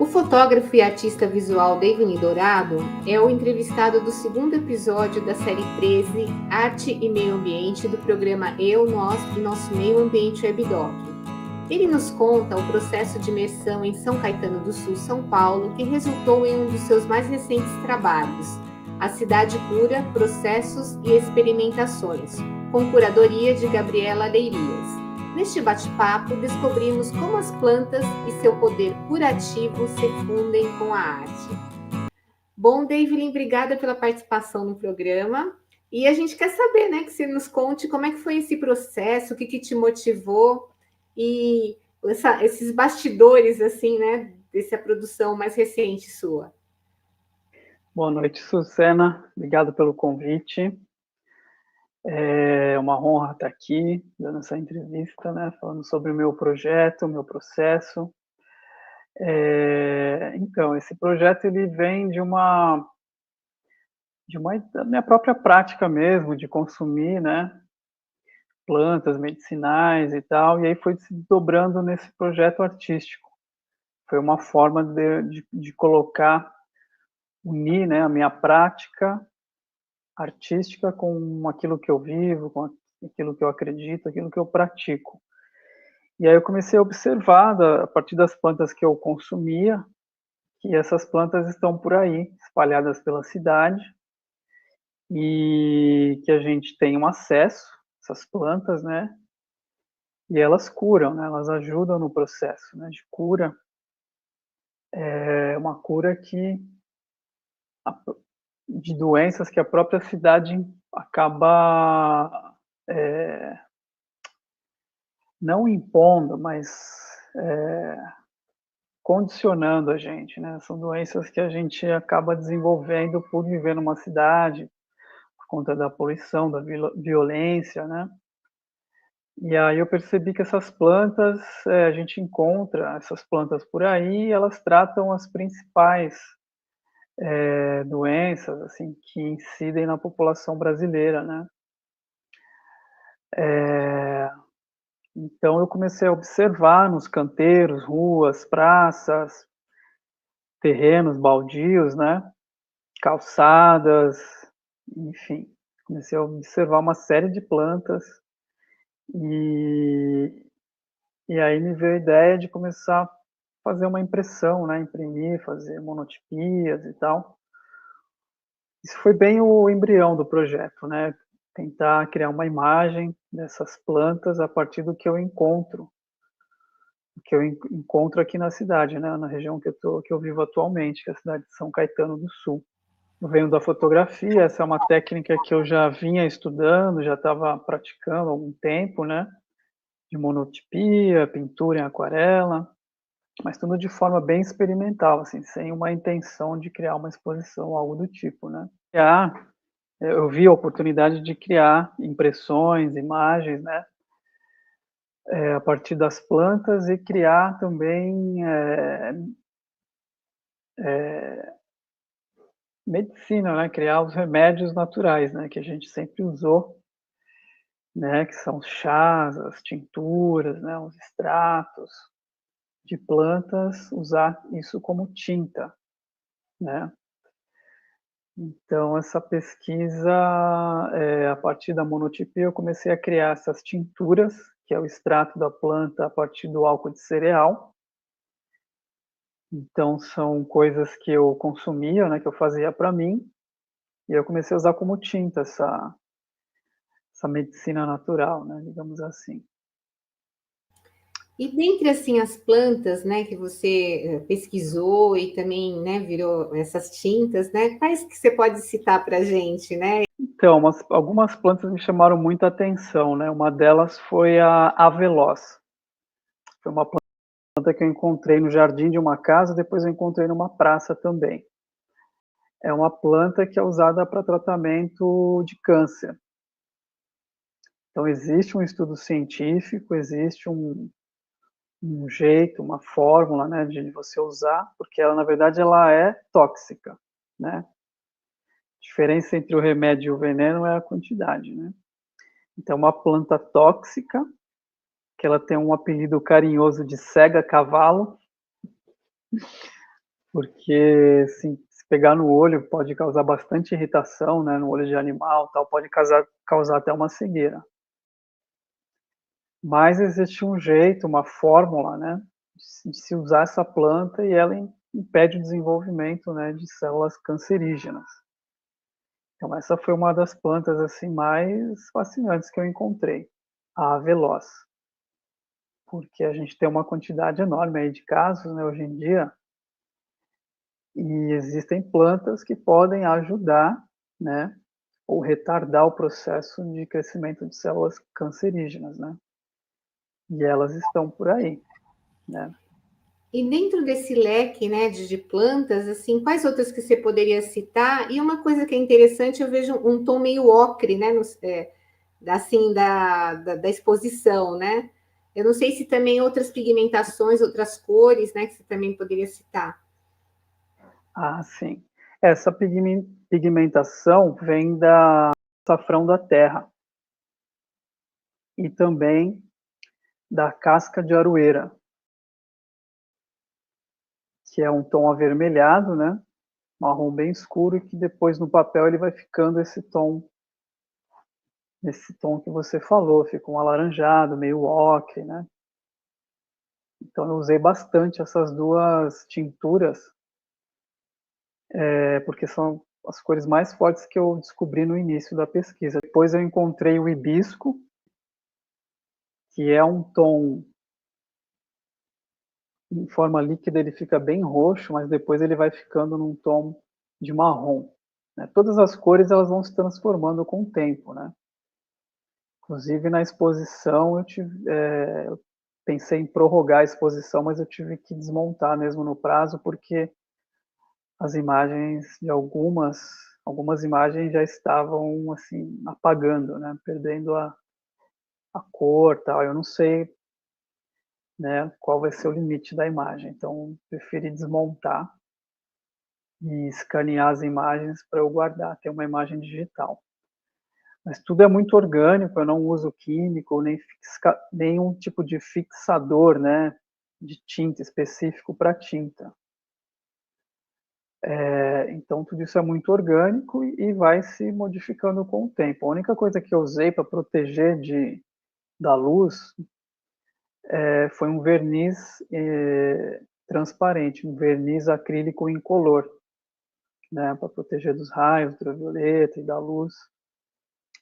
O fotógrafo e artista visual David Dourado é o entrevistado do segundo episódio da série 13, Arte e Meio Ambiente, do programa Eu, Nós e Nosso Meio Ambiente Webdoc. Ele nos conta o processo de imersão em São Caetano do Sul, São Paulo, que resultou em um dos seus mais recentes trabalhos, A Cidade Cura, Processos e Experimentações, com curadoria de Gabriela Leirias. Neste bate-papo, descobrimos como as plantas e seu poder curativo se fundem com a arte. Bom, David, obrigada pela participação no programa. E a gente quer saber, né, que você nos conte como é que foi esse processo, o que te motivou e esses bastidores, assim, né, dessa produção mais recente sua. Boa noite, Sucena. Obrigado pelo convite. É uma honra estar aqui, dando essa entrevista, né, falando sobre o meu projeto, o meu processo. Então, esse projeto ele vem da minha própria prática mesmo, de consumir, né, plantas medicinais e tal, e aí foi se dobrando nesse projeto artístico. Foi uma forma de colocar, unir, né, a minha prática artística com aquilo que eu vivo, com aquilo que eu acredito, aquilo que eu pratico. E aí eu comecei a observar, a partir das plantas que eu consumia, que essas plantas estão por aí, espalhadas pela cidade, e que a gente tem um acesso a essas plantas, né? E elas curam, né? Elas ajudam no processo, né, de cura. É uma cura de doenças que a própria cidade acaba não impondo, mas condicionando a gente, né? São doenças que a gente acaba desenvolvendo por viver numa cidade, por conta da poluição, da violência, né? E aí eu percebi que essas plantas, a gente encontra essas plantas por aí, e elas tratam as principais doenças, assim, que incidem na população brasileira, né? Então eu comecei a observar nos canteiros, ruas, praças, terrenos baldios, né? Calçadas, enfim. Comecei a observar uma série de plantas e, e aí me veio a ideia de começar a fazer uma impressão, né? Imprimir, fazer monotipias e tal. Isso foi bem o embrião do projeto, né? Tentar criar uma imagem dessas plantas a partir do que eu encontro aqui na cidade, né? Na região que eu vivo atualmente, que é a cidade de São Caetano do Sul. Eu venho da fotografia, essa é uma técnica que eu já vinha estudando, já estava praticando há algum tempo, né? De monotipia, pintura em aquarela, mas tudo de forma bem experimental, assim, sem uma intenção de criar uma exposição, algo do tipo, né? Eu vi a oportunidade de criar impressões, imagens, né? A partir das plantas e criar também medicina, né? Criar os remédios naturais, né? Que a gente sempre usou, né? Que são os chás, as tinturas, né? Os extratos de plantas, usar isso como tinta, né? Então, essa pesquisa, a partir da monotipia, eu comecei a criar essas tinturas, que é o extrato da planta a partir do álcool de cereal. Então, são coisas que eu consumia, né, que eu fazia para mim, e eu comecei a usar como tinta essa medicina natural, né, digamos assim. E dentre assim as plantas, né, que você pesquisou e também, né, virou essas tintas, né? Quais que você pode citar para a gente, né? Então, algumas plantas me chamaram muita atenção, né? Uma delas foi a aveloz. Foi uma planta que eu encontrei no jardim de uma casa, depois eu encontrei numa praça também. É uma planta que é usada para tratamento de câncer. Então, existe um estudo científico, existe um jeito, uma fórmula, né, de você usar, porque ela, na verdade, ela é tóxica, né? A diferença entre o remédio e o veneno é a quantidade, né? Então, uma planta tóxica, que ela tem um apelido carinhoso de cega-cavalo, porque se pegar no olho pode causar bastante irritação, né, no olho de animal, tal, pode causar até uma cegueira. Mas existe um jeito, uma fórmula, né, de se usar essa planta e ela impede o desenvolvimento, né, de células cancerígenas. Então essa foi uma das plantas assim mais fascinantes que eu encontrei, a aveloz, porque a gente tem uma quantidade enorme aí de casos, né, hoje em dia, e existem plantas que podem ajudar, né, ou retardar o processo de crescimento de células cancerígenas, né? E elas estão por aí, né? E dentro desse leque, né, de plantas, assim, quais outras que você poderia citar? E uma coisa que é interessante, eu vejo um tom meio ocre, né, assim, da exposição, né? Eu não sei se também outras pigmentações, outras cores, né, que você também poderia citar. Ah, sim. Essa pigmentação vem da açafrão da terra e também da casca de aroeira, que é um tom avermelhado, né? Marrom bem escuro e que depois no papel ele vai ficando esse tom que você falou, fica um alaranjado, meio ocre, né? Então eu usei bastante essas duas tinturas, porque são as cores mais fortes que eu descobri no início da pesquisa. Depois eu encontrei o hibisco, que é um tom em forma líquida, ele fica bem roxo, mas depois ele vai ficando num tom de marrom. Né? Todas as cores elas vão se transformando com o tempo, né? Inclusive na exposição eu pensei em prorrogar a exposição, mas eu tive que desmontar mesmo no prazo, porque as imagens de algumas imagens já estavam assim apagando, né? Perdendo a cor, tal. Eu não sei, né, qual vai ser o limite da imagem, então preferi desmontar e escanear as imagens para eu guardar, ter uma imagem digital. Mas tudo é muito orgânico, eu não uso químico, nem nenhum tipo de fixador, né, de tinta específico para tinta. Então tudo isso é muito orgânico e vai se modificando com o tempo. A única coisa que eu usei para proteger da luz foi um verniz transparente, um verniz acrílico incolor, né, para proteger dos raios ultravioleta e da luz.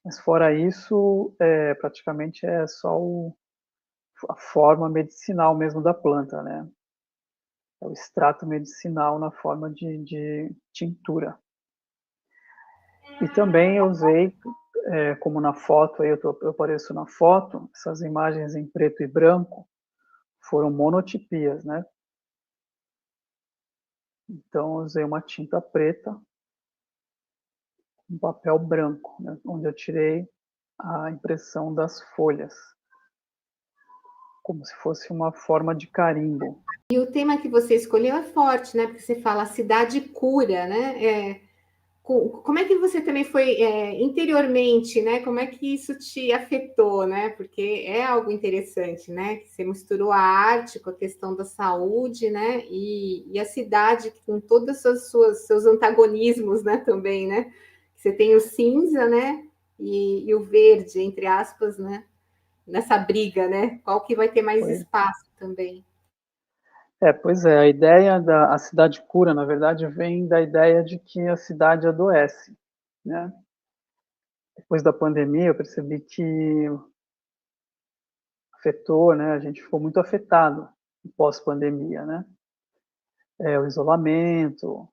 Mas fora isso, praticamente é só a forma medicinal mesmo da planta, né? É o extrato medicinal na forma de tintura. E também eu usei, como na foto, aí eu apareço na foto, essas imagens em preto e branco foram monotipias, né? Então eu usei uma tinta preta, um papel branco, né? Onde eu tirei a impressão das folhas, como se fosse uma forma de carimbo. E o tema que você escolheu é forte, né? Porque você fala cidade cura, né? Como é que você também foi interiormente, né? Como é que isso te afetou, né? Porque é algo interessante, né? Que você misturou a arte com a questão da saúde, né? E a cidade com todos os seus antagonismos, né? Também, né? Você tem o cinza, né? E o verde, entre aspas, né? Nessa briga, né? Qual que vai ter mais Foi espaço também? Pois é, a ideia da a cidade cura, na verdade, vem da ideia de que a cidade adoece, né? Depois da pandemia, eu percebi que afetou, né? A gente ficou muito afetado pós-pandemia, né? O isolamento,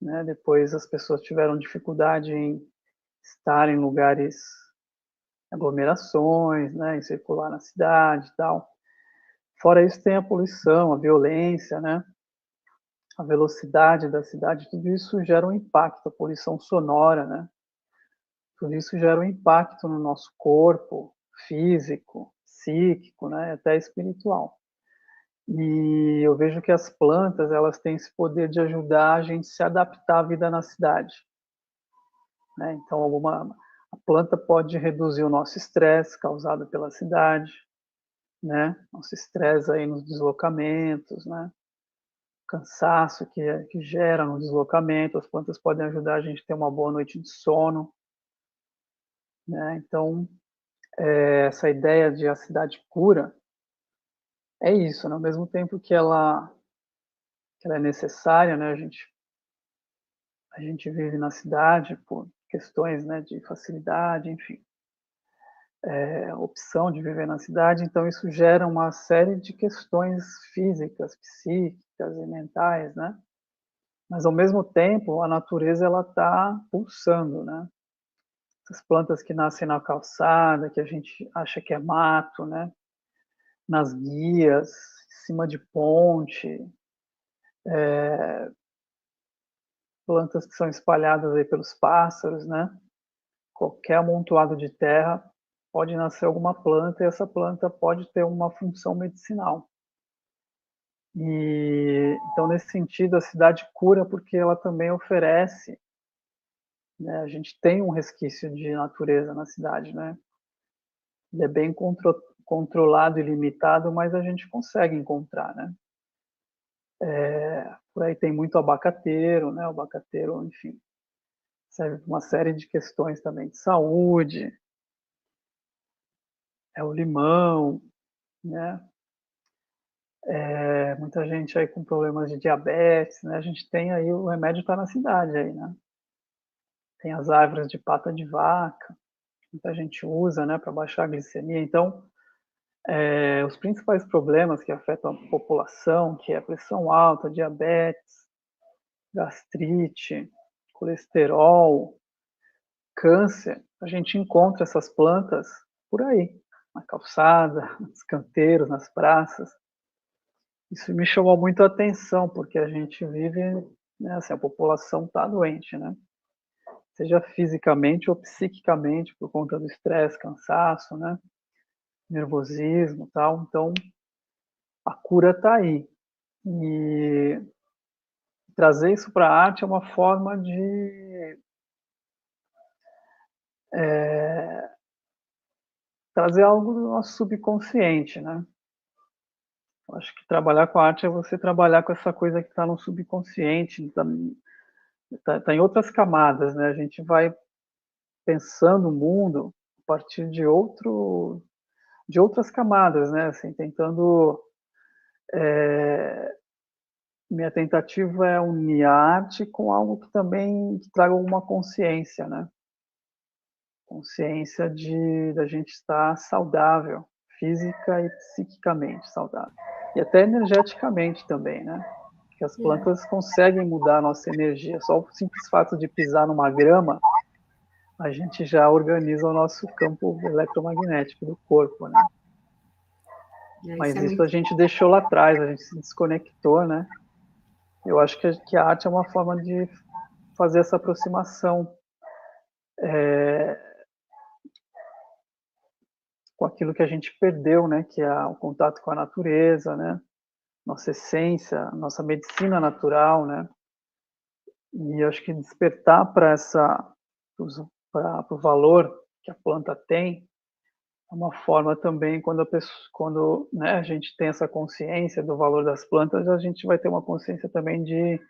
né? Depois as pessoas tiveram dificuldade em estar em lugares, aglomerações, né? Em circular na cidade e tal. Fora isso, tem a poluição, a violência, né? A velocidade da cidade, tudo isso gera um impacto, a poluição sonora, né? Tudo isso gera um impacto no nosso corpo, físico, psíquico, né? Até espiritual. E eu vejo que as plantas, elas têm esse poder de ajudar a gente a se adaptar à vida na cidade, né? Então, a planta pode reduzir o nosso estresse causado pela cidade, né? Nosso estresse aí nos deslocamentos, né? cansaço que gera no deslocamento. As plantas podem ajudar a gente a ter uma boa noite de sono, né? Então, essa ideia de a cidade cura é isso, né? Ao mesmo tempo que ela é necessária, né? A gente vive na cidade por questões, né, de facilidade, enfim, opção de viver na cidade, então isso gera uma série de questões físicas, psíquicas e mentais, né? Mas ao mesmo tempo a natureza ela está pulsando, né? Essas plantas que nascem na calçada, que a gente acha que é mato, né? Nas guias, em cima de ponte, plantas que são espalhadas aí pelos pássaros, né? Qualquer amontoado de terra pode nascer alguma planta e essa planta pode ter uma função medicinal. E então nesse sentido a cidade cura porque ela também oferece, né? A gente tem um resquício de natureza na cidade, né? Ele é bem controlado e limitado, mas a gente consegue encontrar, né? Por aí tem muito abacateiro, né? O abacateiro, enfim, serve para uma série de questões também de saúde. É o limão, né? Muita gente aí com problemas de diabetes, né? A gente tem aí, o remédio está na cidade aí, né? Tem as árvores de pata de vaca, muita gente usa, né, para baixar a glicemia. Então, os principais problemas que afetam a população, que é pressão alta, diabetes, gastrite, colesterol, câncer, a gente encontra essas plantas por aí, na calçada, nos canteiros, nas praças. Isso me chamou muito a atenção, porque a gente vive, né, assim, a população está doente, né? Seja fisicamente ou psiquicamente, por conta do estresse, cansaço, né? Nervosismo e tal. Então, a cura está aí. E trazer isso para a arte é uma forma de trazer algo do nosso subconsciente, né? Eu acho que trabalhar com a arte é você trabalhar com essa coisa que está no subconsciente, tá em outras camadas, né? A gente vai pensando o mundo a partir de outras camadas, né? Assim, tentando minha tentativa é unir a arte com algo que também que traga alguma consciência, né? Consciência de da gente estar saudável, física e psiquicamente saudável. E até energeticamente também, né? Que as plantas conseguem mudar a nossa energia. Só o simples fato de pisar numa grama, a gente já organiza o nosso campo eletromagnético do corpo, né? Isso Mas é isso a muito. gente deixou lá atrás, a gente se desconectou, né? Eu acho que a arte é uma forma de fazer essa aproximação com aquilo que a gente perdeu, né? Que é o contato com a natureza, né? Nossa essência, nossa medicina natural, né? E acho que despertar para o valor que a planta tem é uma forma também quando né, a gente tem essa consciência do valor das plantas, a gente vai ter uma consciência também de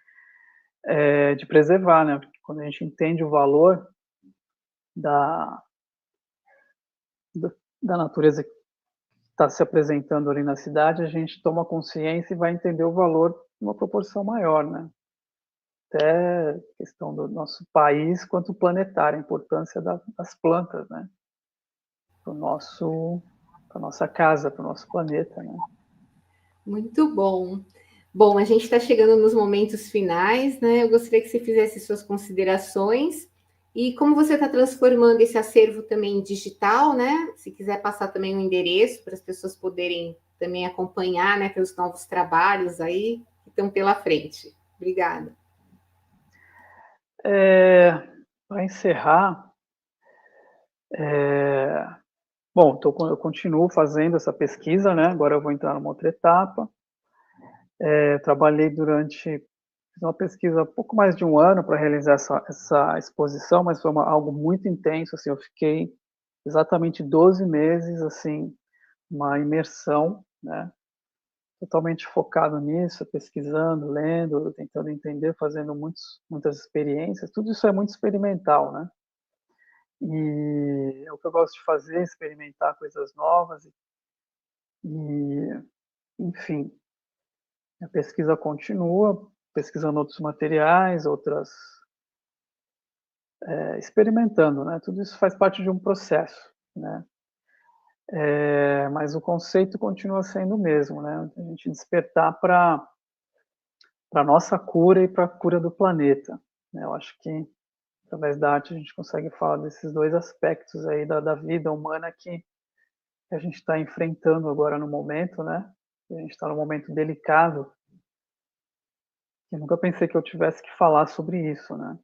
preservar, né? Porque quando a gente entende o valor da, da natureza que está se apresentando ali na cidade, a gente toma consciência e vai entender o valor em uma proporção maior, né? Até questão do nosso país quanto planetário, a importância das plantas, né? Para a nossa casa, para o nosso planeta, né? Muito bom. Bom, a gente está chegando nos momentos finais, né? Eu gostaria que você fizesse suas considerações e como você está transformando esse acervo também em digital, né? Se quiser passar também um endereço para as pessoas poderem também acompanhar, né? Pelos novos trabalhos aí que estão pela frente. Obrigada. Para encerrar, bom, eu continuo fazendo essa pesquisa, né? Agora eu vou entrar numa outra etapa. Trabalhei fiz uma pesquisa há pouco mais de um ano para realizar essa exposição, mas foi algo muito intenso, assim, eu fiquei exatamente 12 meses, assim, uma imersão, né? totalmente focado nisso, pesquisando, lendo, tentando entender, fazendo muitas experiências. Tudo isso é muito experimental, né? E é o que eu gosto de fazer, experimentar coisas novas. E enfim, a pesquisa continua, pesquisando outros materiais, experimentando, né? Tudo isso faz parte de um processo, né? Mas o conceito continua sendo o mesmo, né? A gente despertar para a nossa cura e para a cura do planeta, né? Eu acho que através da arte a gente consegue falar desses dois aspectos aí da vida humana que a gente está enfrentando agora no momento, né? A gente está num momento delicado. Eu nunca pensei que eu tivesse que falar sobre isso, né?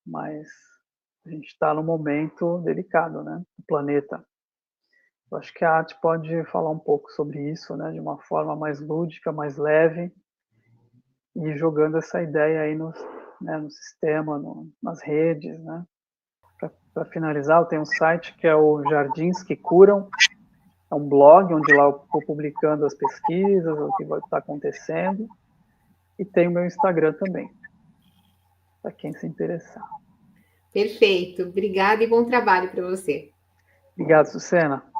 Mas a gente está num momento delicado, né? O planeta. Eu acho que a arte pode falar um pouco sobre isso, né? De uma forma mais lúdica, mais leve, e jogando essa ideia aí no sistema, nas redes, né? Para finalizar, eu tenho um site que é o Jardins que Curam. É um blog onde lá eu estou publicando as pesquisas, o que vai estar acontecendo. E tem o meu Instagram também, para quem se interessar. Perfeito. Obrigada e bom trabalho para você. Obrigado, Sucena.